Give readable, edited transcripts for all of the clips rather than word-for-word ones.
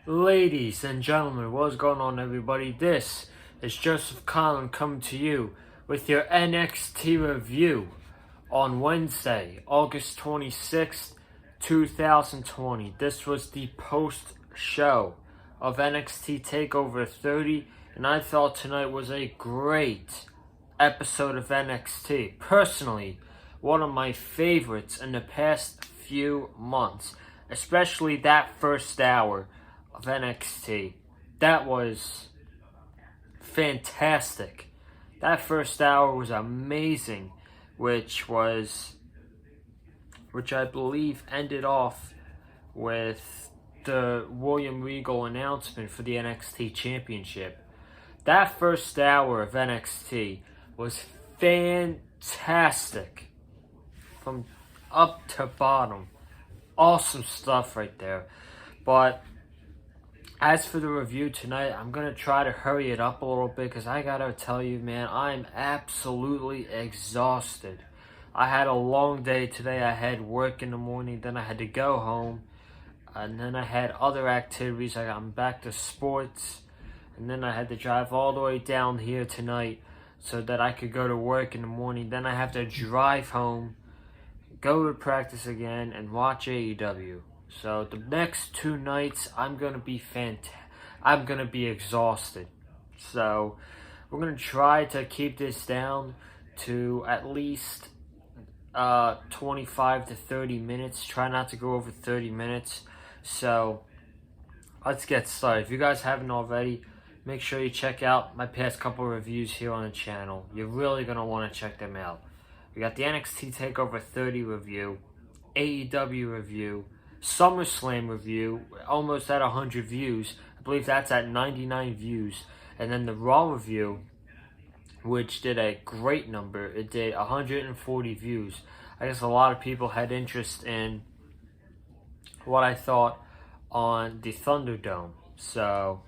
Ladies and gentlemen, what's going on, everybody? This is Joseph Collin coming to you with your NXT review on Wednesday, August 26th, 2020. This was the post-show of NXT TakeOver 30, and I thought tonight was a great episode of NXT. Personally, one of my favorites in the past few months, especially that first hour of NXT. That was fantastic. That first hour was amazing, which I believe ended off with the William Regal announcement for the NXT Championship. That first hour of NXT was fantastic from up to bottom. Awesome stuff right there. But as for the review tonight, I'm going to try to hurry it up a little bit because I got to tell you, man, I'm absolutely exhausted. I had a long day today. I had work in the morning, then I had to go home, and then I had other activities. I got back to sports, and then I had to drive all the way down here tonight so that I could go to work in the morning. Then I have to drive home, go to practice again, and watch AEW. So the next two nights, I'm gonna be exhausted. So we're gonna try to keep this down to at least 25 to 30 minutes. Try not to go over 30 minutes. So let's get started. If you guys haven't already, make sure you check out my past couple reviews here on the channel. You're really gonna want to check them out. We got the NXT TakeOver 30 review, AEW review, SummerSlam review, almost at 100 views. I believe that's at 99 views. And then the Raw review, which did a great number. It did 140 views. I guess a lot of people had interest in what I thought on the Thunderdome. So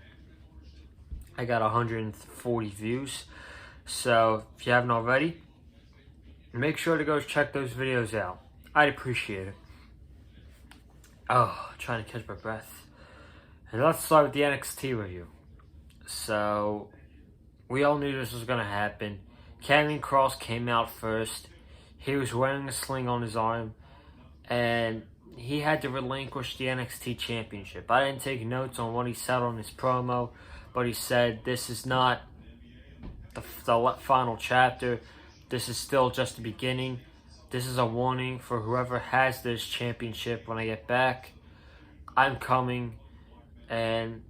I got 140 views. So if you haven't already, make sure to go check those videos out. I'd appreciate it. Oh, trying to catch my breath. And let's start with the NXT review. So, we all knew this was going to happen. Karrion Kross came out first. He was wearing a sling on his arm. And he had to relinquish the NXT Championship. I didn't take notes on what he said on his promo. But he said, this is not the final chapter. This is still just the beginning. This is a warning for whoever has this championship. When I get back, I'm coming, and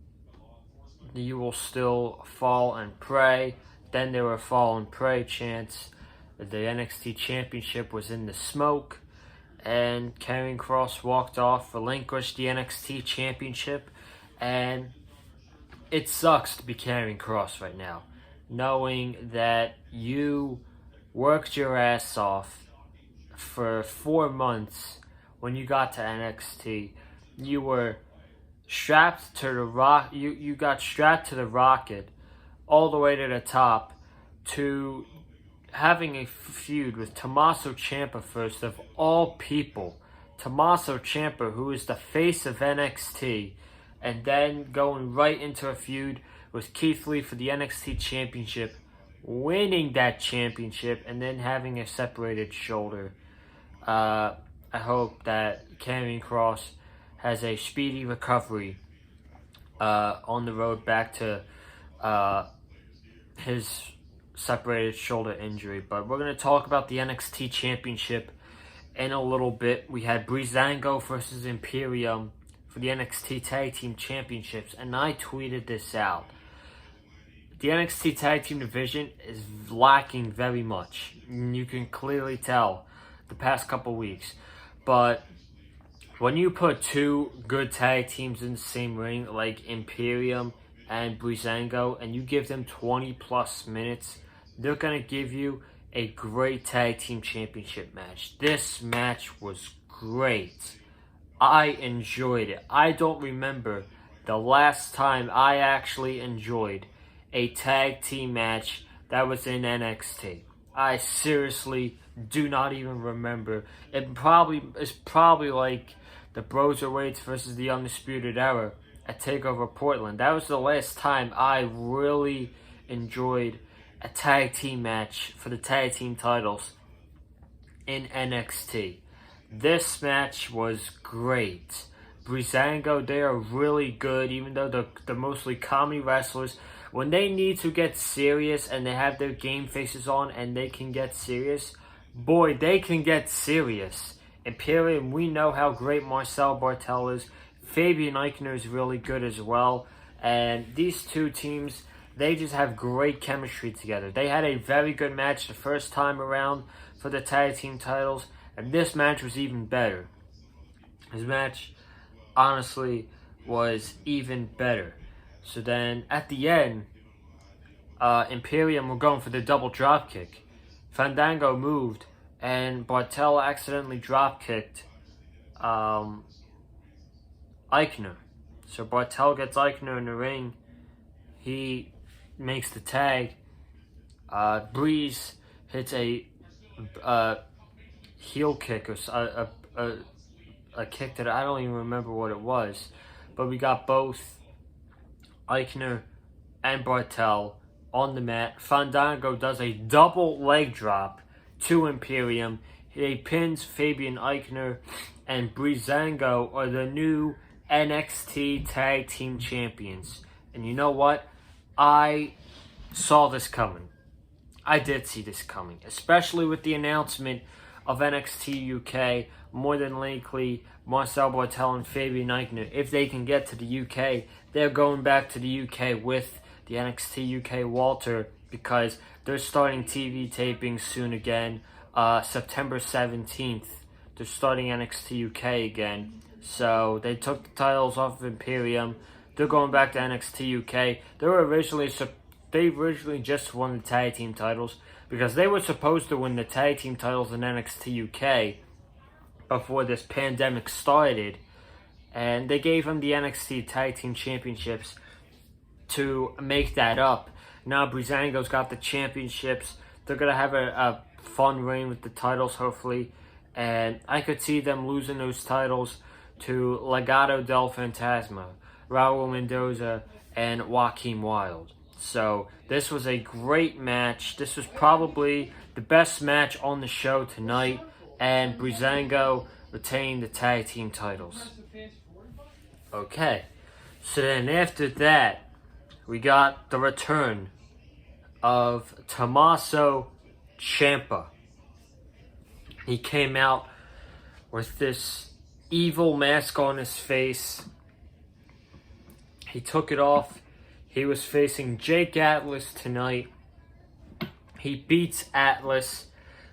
you will still fall and pray. Then there were fall and pray chants. The NXT championship was in the smoke, and Karrion Kross walked off, relinquished the NXT championship, and it sucks to be Karrion Kross right now, knowing that you worked your ass off for 4 months. When you got to NXT, you were strapped to the you got strapped to the rocket all the way to the top, to having a feud with Tommaso Ciampa first of all people. Tommaso Ciampa, who is the face of NXT, and then going right into a feud with Keith Lee for the NXT championship, winning that championship, and then having a separated shoulder. I hope that Karrion Kross has a speedy recovery on the road back to his separated shoulder injury. But we're going to talk about the NXT Championship in a little bit. We had Brie Zango versus Imperium for the NXT Tag Team Championships, and I tweeted this out. The NXT Tag Team division is lacking very much. You can clearly tell the past couple weeks. But when you put two good tag teams in the same ring, like Imperium and Brie Zango, and you give them 20 plus minutes, they're going to give you a great tag team championship match. This match was great. I enjoyed it. I don't remember the last time I actually enjoyed a tag team match that was in NXT. I seriously do not even remember. It's probably like the Broserweights versus the Undisputed Era at TakeOver Portland. That was the last time I really enjoyed a tag team match for the tag team titles in NXT. This match was great. Brie, Zango, they are really good, even though they're mostly comedy wrestlers. When they need to get serious and they have their game faces on and they can get serious, boy, they can get serious. Imperium, we know how great Marcel Bartel is. Fabian Eichner is really good as well. And these two teams, they just have great chemistry together. They had a very good match the first time around for the tag team titles. And this match was even better. This match, honestly, was even better. So then, at the end, Imperium were going for the double dropkick. Fandango moved, and Bartel accidentally dropkicked Eichner. So Bartel gets Eichner in the ring. He makes the tag. Breeze hits a heel kick, or a kick that I don't even remember what it was. But we got both Eichner and Bartel on the mat. Fandango does a double leg drop to Imperium. He pins Fabian Eichner, and Brie, Zango are the new NXT Tag Team Champions. And you know what? I saw this coming. I did see this coming, especially with the announcement of NXT UK. More than likely, Marcel Bartel and Fabian Eichner, if they can get to the UK, they're going back to the UK with the NXT UK Walter, because they're starting TV taping soon again. September 17th, they're starting NXT UK again. So they took the titles off of Imperium. They're going back to NXT UK. They originally just won the tag team titles, because they were supposed to win the tag team titles in NXT UK before this pandemic started, and they gave them the NXT Tag Team Championships to make that up. Now Breezango's got the championships. They're going to have a fun reign with the titles, hopefully, and I could see them losing those titles to Legado del Fantasma, Raul Mendoza, and Joaquin Wilde. So this was a great match. This was probably the best match on the show tonight, and Breezango retained the tag team titles. Okay, so then after that, we got the return of Tommaso Ciampa. He came out with this evil mask on his face. He took it off. He was facing Jake Atlas tonight. He beats Atlas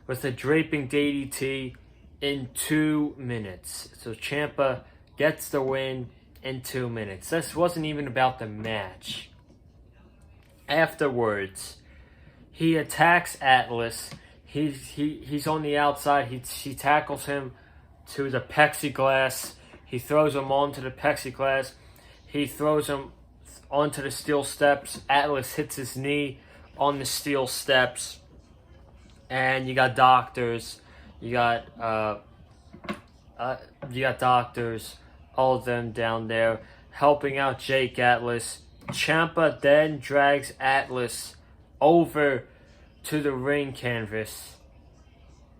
with a draping DDT in 2 minutes. So Ciampa gets the win in 2 minutes. This wasn't even about the match. Afterwards, he attacks Atlas. He's on the outside. He tackles him to the plexiglass. He throws him onto the plexiglass. He throws him onto the steel steps. Atlas hits his knee on the steel steps. And you got doctors. You got doctors. All of them down there helping out Jake Atlas. Ciampa then drags Atlas over to the ring canvas,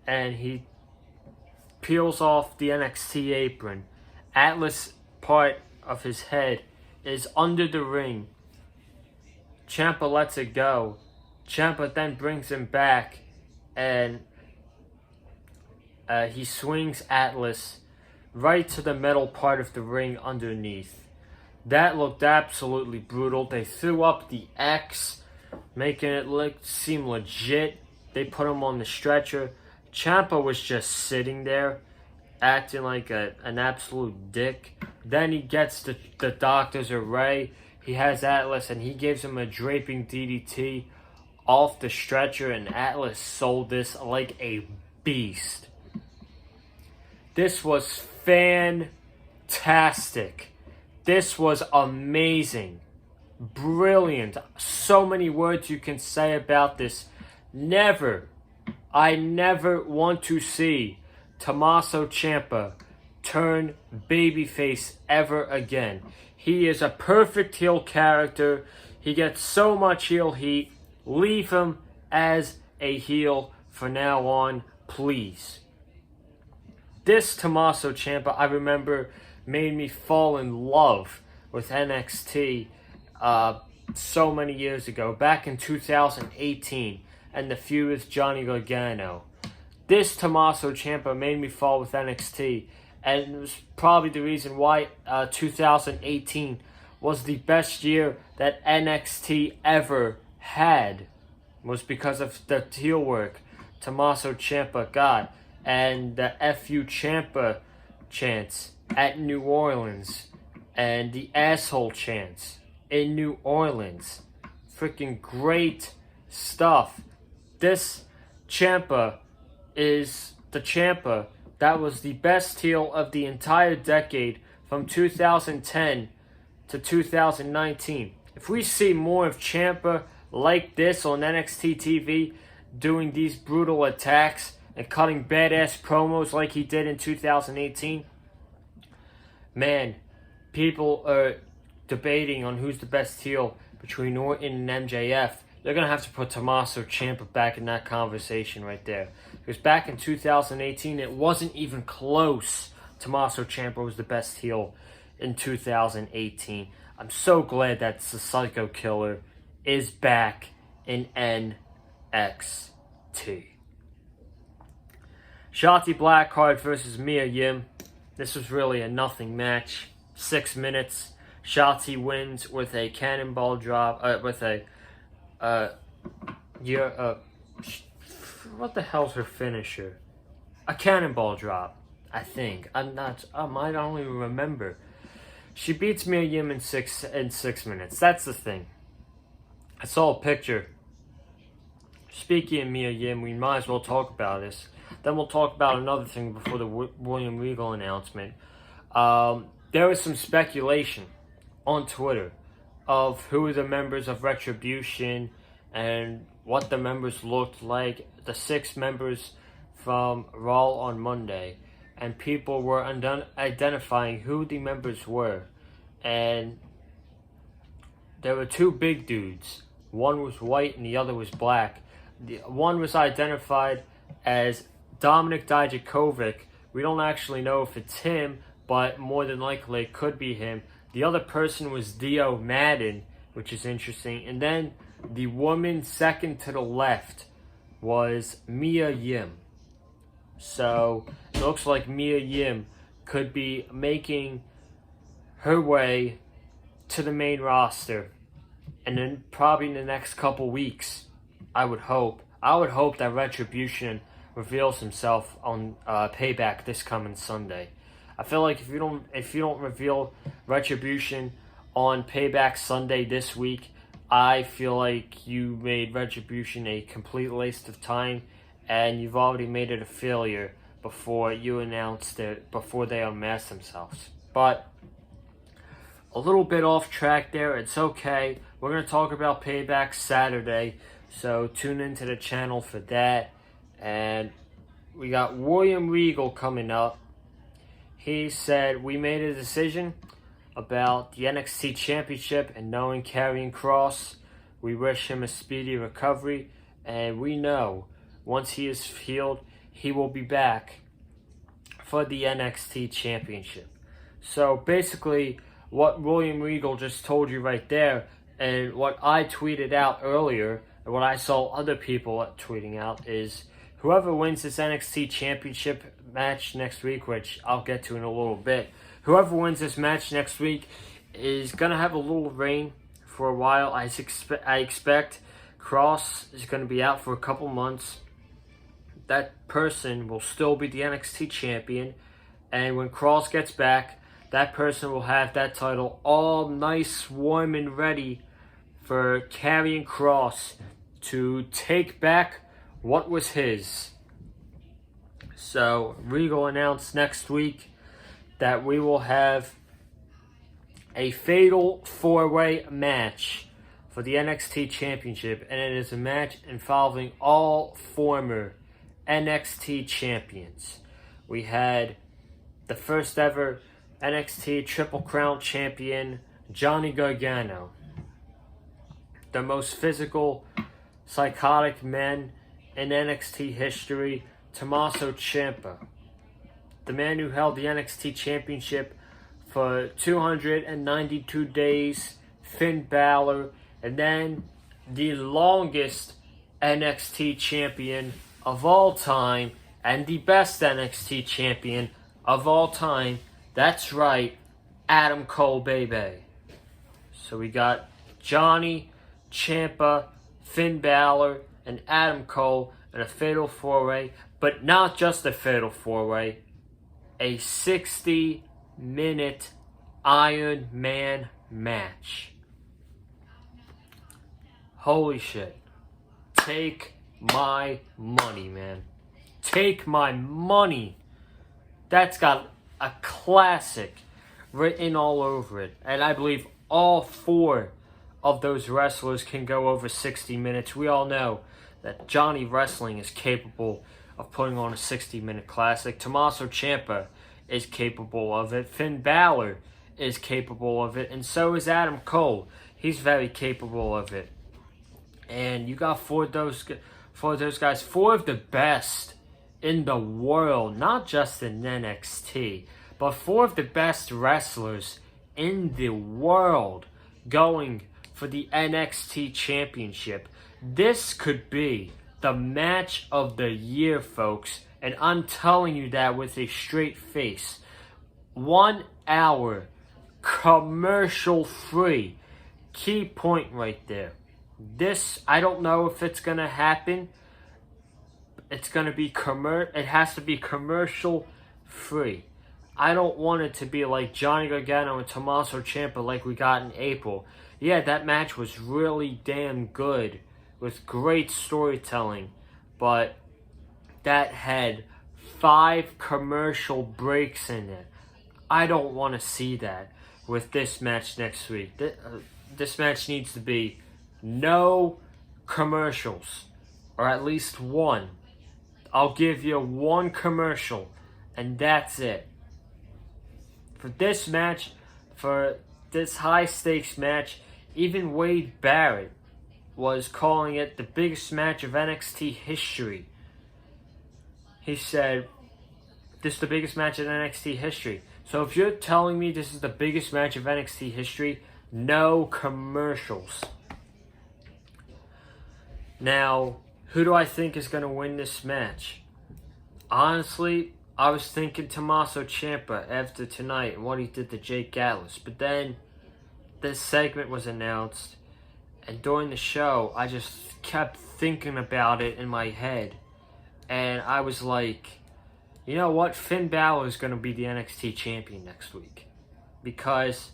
and he peels off the NXT apron. Atlas part of his head is under the ring. Ciampa lets it go. Ciampa then brings him back, and he swings Atlas right to the metal part of the ring underneath. That looked absolutely brutal. They threw up the X, making it seem legit. They put him on the stretcher. Ciampa was just sitting there, acting like an absolute dick. Then he gets the doctor's array. He has Atlas, and he gives him a draping DDT off the stretcher, and Atlas sold this like a beast. This was fantastic. This was amazing. Brilliant. So many words you can say about this. I never want to see Tommaso Ciampa turn babyface ever again. He is a perfect heel character. He gets so much heel heat. Leave him as a heel for now on, please. This Tommaso Ciampa, I remember, made me fall in love with NXT so many years ago, back in 2018, and the feud with Johnny Gargano. This Tommaso Ciampa made me fall with NXT, and it was probably the reason why 2018 was the best year that NXT ever had, was because of the heel work Tommaso Ciampa got, and the FU Ciampa chants at New Orleans, and the asshole chants in New Orleans. Freaking great stuff. This Ciampa is the Ciampa that was the best heel of the entire decade from 2010 to 2019. If we see more of Ciampa like this on NXT TV, doing these brutal attacks and cutting badass promos like he did in 2018, man, people are debating on who's the best heel between Orton and MJF. They're going to have to put Tommaso Ciampa back in that conversation right there. Because back in 2018, it wasn't even close. Tommaso Ciampa was the best heel in 2018. I'm so glad that the Psycho Killer is back in NXT. Shotzi Blackheart versus Mia Yim. This was really a nothing match. 6 minutes. Shotzi wins with a cannonball drop. What the hell's her finisher? A cannonball drop, I think. I don't even remember. She beats Mia Yim in six minutes. That's the thing. I saw a picture. Speaking of Mia Yim, we might as well talk about this. Then we'll talk about another thing before the William Regal announcement. There was some speculation on Twitter of who the members of Retribution and what the members looked like, the 6 members from Raw on Monday, and people were identifying who the members were. And there were 2 big dudes. One was white and the other was black. One was identified as Dominik Dijakovic. We don't actually know if it's him, but more than likely it could be him. The other person was Dio Madden, which is interesting. And then the woman second to the left was Mia Yim. So it looks like Mia Yim could be making her way to the main roster. And then probably in the next couple weeks, I would hope that Retribution reveals himself on Payback this coming Sunday. I feel like if you don't reveal Retribution on Payback Sunday this week, I feel like you made Retribution a complete waste of time, and you've already made it a failure before you announced it, before they unmasked themselves. But a little bit off track there. It's okay. We're going to talk about Payback Saturday, so tune into the channel for that. And we got William Regal coming up. He said, we made a decision about the NXT Championship and knowing Karrion Kross. We wish him a speedy recovery, and we know once he is healed, he will be back for the NXT Championship. So basically, what William Regal just told you right there, and what I tweeted out earlier, and what I saw other people tweeting out, is whoever wins this NXT Championship match next week, which I'll get to in a little bit, whoever wins this match next week is going to have a little reign for a while. I expect Kross is going to be out for a couple months. That person will still be the NXT champion. And when Kross gets back, that person will have that title all nice, warm, and ready for Karrion Kross to take back what was his. So Regal announced next week that we will have a fatal 4-way match for the NXT Championship, and it is a match involving all former NXT champions. We had the first ever NXT Triple Crown champion, Johnny Gargano, the most physical, psychotic men in NXT history, Tommaso Ciampa, the man who held the NXT Championship for 292 days, Finn Balor, and then the longest NXT champion of all time, and the best NXT champion of all time. That's right, Adam Cole, baby. So we got Johnny, Ciampa, Finn Balor, and Adam Cole in a fatal four-way, but not just a fatal four-way, a 60-minute Iron Man match. Holy shit. Take my money, man. Take my money. That's got a classic written all over it. And I believe all four of those wrestlers can go over 60 minutes. We all know that Johnny Wrestling is capable of putting on a 60-minute classic. Tommaso Ciampa is capable of it. Finn Balor is capable of it. And so is Adam Cole. He's very capable of it. And you got four of those guys, four of the best in the world, not just in NXT, but four of the best wrestlers in the world going for the NXT Championship. This could be the match of the year, folks, and I'm telling you that with a straight face. 1 hour, commercial free. Key point right there. This, I don't know if it's going to happen. It's going to be it has to be commercial free. I don't want it to be like Johnny Gargano and Tommaso Ciampa like we got in April. Yeah, that match was really damn good with great storytelling, but that had 5 commercial breaks in it. I don't want to see that with this match next week. This match needs to be no commercials, or at least one. I'll give you one commercial, and that's it. For this match, for this high-stakes match, even Wade Barrett was calling it the biggest match of NXT history. He said, this is the biggest match in NXT history. So if you're telling me this is the biggest match of NXT history, no commercials. Now, who do I think is going to win this match? Honestly, I was thinking Tommaso Ciampa after tonight and what he did to Jake Atlas. But then this segment was announced, and during the show, I just kept thinking about it in my head. And I was like, you know what? Finn Balor is going to be the NXT champion next week. Because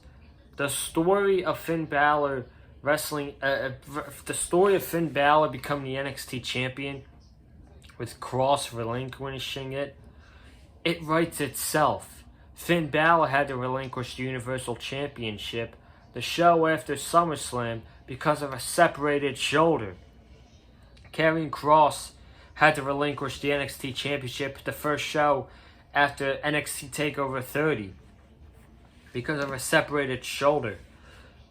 the story of Finn Balor the story of Finn Balor becoming the NXT champion with Cross relinquishing it writes itself. Finn Balor had to relinquish the Universal Championship the show after SummerSlam because of a separated shoulder. Karrion Kross had to relinquish the NXT Championship the first show after NXT TakeOver 30 because of a separated shoulder.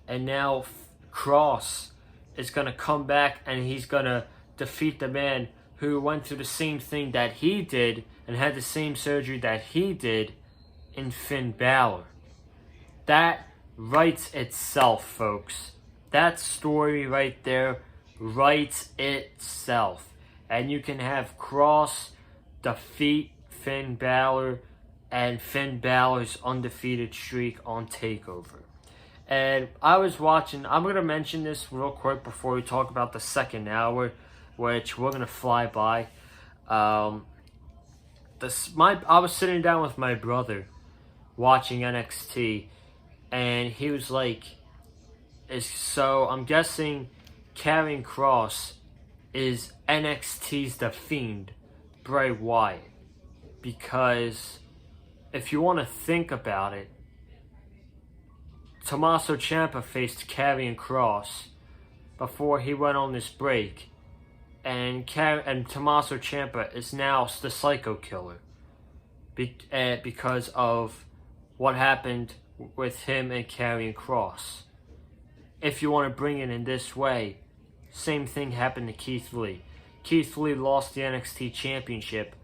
And now Kross is going to come back and he's going to defeat the man who went through the same thing that he did and had the same surgery that he did in Finn Balor. That writes itself, folks. That story right there writes itself. And you can have Kross defeat Finn Balor and Finn Balor's undefeated streak on TakeOver. And I was watching, I'm going to mention this real quick before we talk about the second hour, which we're going to fly by. I was sitting down with my brother watching NXT, and he was like, so I'm guessing Karrion Kross is NXT's The Fiend, Bray Wyatt. Because if you want to think about it, Tommaso Ciampa faced Karrion Kross before he went on this break, and Tommaso Ciampa is now the Psycho Killer because of what happened with him and Karrion Kross. If you want to bring it in this way, same thing happened to Keith Lee. Keith Lee lost the NXT Championship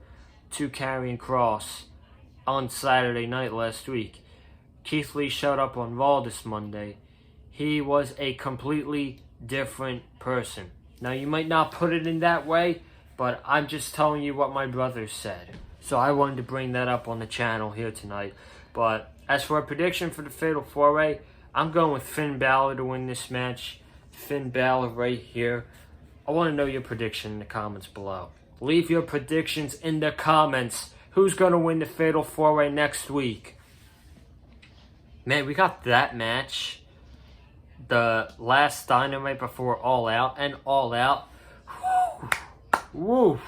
to Karrion Kross on Saturday night last week. Keith Lee showed up on Raw this Monday. He was a completely different person. Now, you might not put it in that way, but I'm just telling you what my brother said. So I wanted to bring that up on the channel here tonight. But as for a prediction for the Fatal 4-Way, I'm going with Finn Balor to win this match. Finn Balor right here. I want to know your prediction in the comments below. Leave your predictions in the comments. Who's going to win the Fatal 4-Way next week? Man, we got that match. The last Dynamite before All Out and All Out. Woo!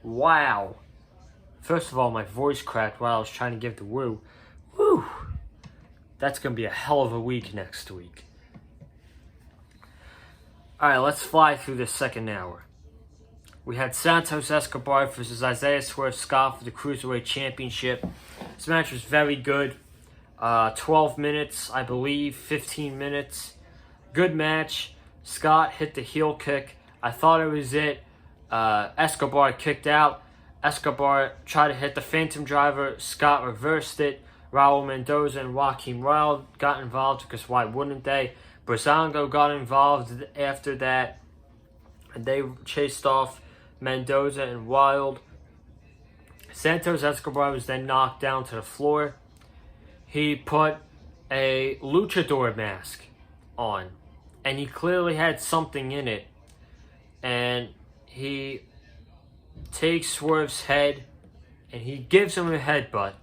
Wow. First of all, my voice cracked while I was trying to give the woo. Woo! That's going to be a hell of a week next week. Alright, let's fly through this second hour. We had Santos Escobar versus Isaiah Swerve Scott for the Cruiserweight Championship. This match was very good. 12 minutes, I believe, 15 minutes. Good match. Scott hit the heel kick. I thought it was it. Escobar kicked out. Escobar tried to hit the Phantom Driver. Scott reversed it. Raul Mendoza and Joaquin Wilde got involved because why wouldn't they? Zango got involved after that. And they chased off Mendoza and Wilde. Santos Escobar was then knocked down to the floor. He put a luchador mask on. And he clearly had something in it. And he takes Swerve's head and he gives him a headbutt.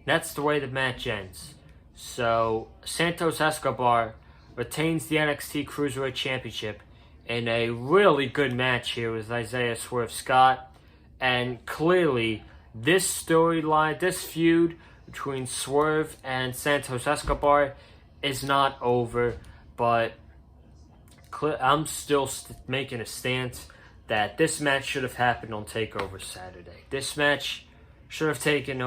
That's the way the match ends. So, Santos Escobar retains the NXT Cruiserweight Championship in a really good match here with Isaiah Swerve Scott. And clearly, this storyline, this feud between Swerve and Santos Escobar is not over. But I'm still making a stance that this match should have happened on TakeOver Saturday. This match should have taken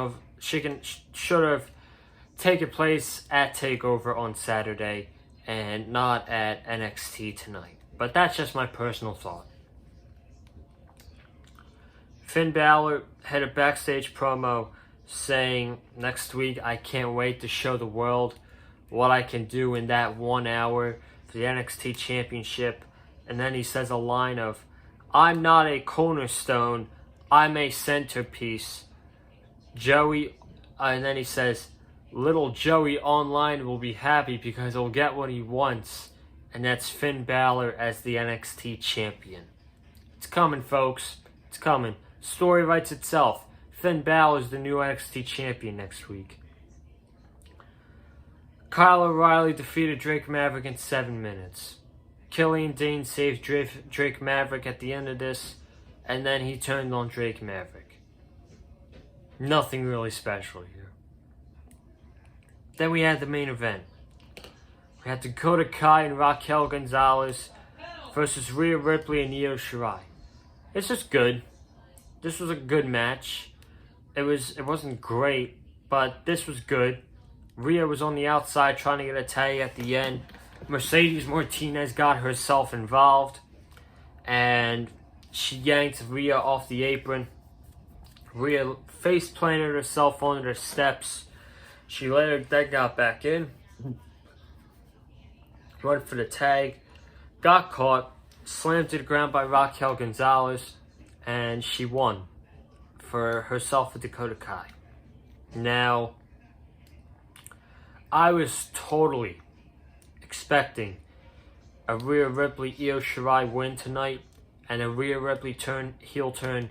place at TakeOver on Saturday and not at NXT tonight. But that's just my personal thought. Finn Balor had a backstage promo saying, next week I can't wait to show the world what I can do in that 1 hour for the NXT Championship. And then he says a line of, I'm not a cornerstone, I'm a centerpiece. Joey, and then he says, little Joey online will be happy because he'll get what he wants. And that's Finn Balor as the NXT champion. It's coming, folks. It's coming. Story writes itself. Finn Balor is the new NXT champion next week. Kyle O'Reilly defeated Drake Maverick in 7 minutes. Killian Dane saved Drake Maverick at the end of this, and then he turned on Drake Maverick. Nothing really special here. Then we had the main event. We had Dakota Kai and Raquel Gonzalez versus Rhea Ripley and Io Shirai. This is good. This was a good match. It wasn't great, but this was good. Rhea was on the outside trying to get a tag at the end. Mercedes Martinez got herself involved, and she yanked Rhea off the apron. Rhea face planted herself under the steps. She later then got back in, went for the tag, got caught, slammed to the ground by Raquel Gonzalez, and she won for herself with Dakota Kai. Now, I was totally expecting a Rhea Ripley Io Shirai win tonight and a Rhea Ripley heel turn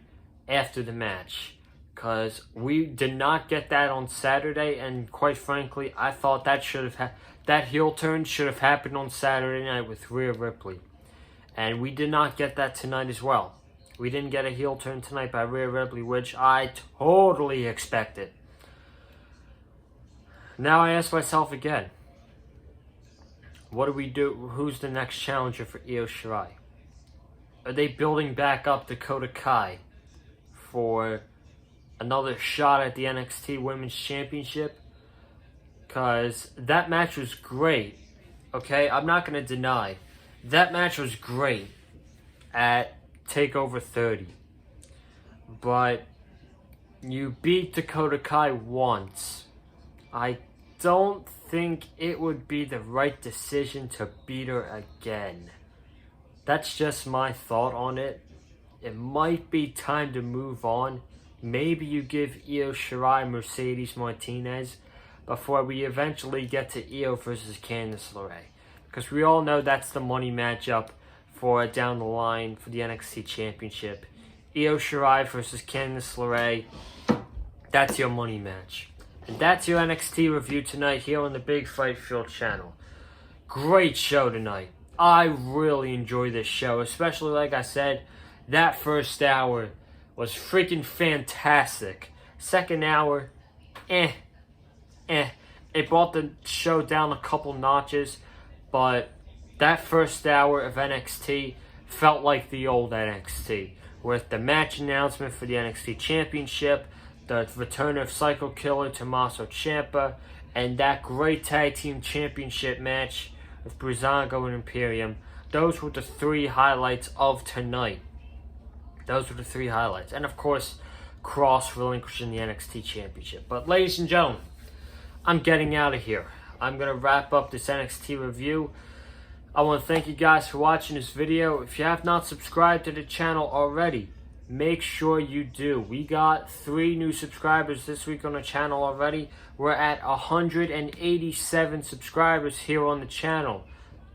after the match, because we did not get that on Saturday, and quite frankly, I thought that that heel turn should have happened on Saturday night with Rhea Ripley, and we did not get that tonight as well. We didn't get a heel turn tonight by Rhea Ripley, which I totally expected. Now I ask myself again, what do we do? Who's the next challenger for Io Shirai? Are they building back up Dakota Kai for another shot at the NXT Women's Championship? because that match was great. Okay, I'm not going to deny. That match was great at TakeOver 30. But you beat Dakota Kai once. I don't think it would be the right decision to beat her again. That's just my thought on it. It might be time to move on. Maybe you give Io Shirai Mercedes Martinez before we eventually get to Io versus Candice LeRae. Because we all know that's the money matchup for down the line for the NXT Championship. Io Shirai versus Candice LeRae. That's your money match. And that's your NXT review tonight here on the Big Fight Field channel. Great show tonight. I really enjoyed this show, especially like I said, that first hour was freaking fantastic. Second hour, It brought the show down a couple notches, but that first hour of NXT felt like the old NXT, with the match announcement for the NXT Championship, the return of Psycho Killer Tommaso Ciampa, and that great Tag Team Championship match with Brie, Zango, and Imperium. Those were the three highlights of tonight. Those were the three highlights. And of course, Cross relinquishing the NXT Championship. But ladies and gentlemen, I'm getting out of here. I'm going to wrap up this NXT review. I want to thank you guys for watching this video. If you have not subscribed to the channel already, make sure you do. We got 3 new subscribers this week on the channel already. We're at 187 subscribers here on the channel.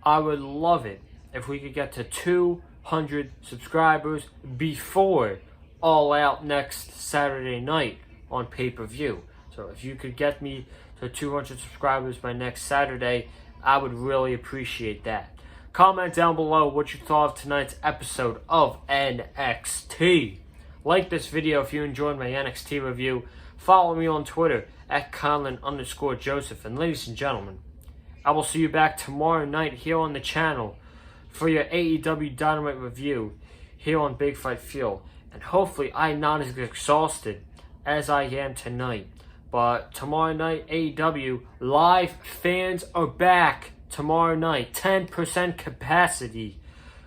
I would love it if we could get to 200 subscribers before All Out next Saturday night on pay-per-view. So if you could get me to 200 subscribers by next Saturday, I would really appreciate that. Comment down below what you thought of tonight's episode of NXT. Like this video if you enjoyed my NXT review. Follow me on Twitter at Conlon_Joseph. And ladies and gentlemen, I will see you back tomorrow night here on the channel for your AEW Dynamite review here on Big Fight Field. And hopefully I'm not as exhausted as I am tonight. But tomorrow night, AEW live fans are back tomorrow night. 10% capacity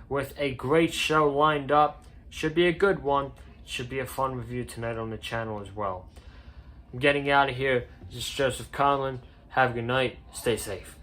with a great show lined up. Should be a good one. Should be a fun review tonight on the channel as well. I'm getting out of here. This is Joseph Conlon. Have a good night. Stay safe.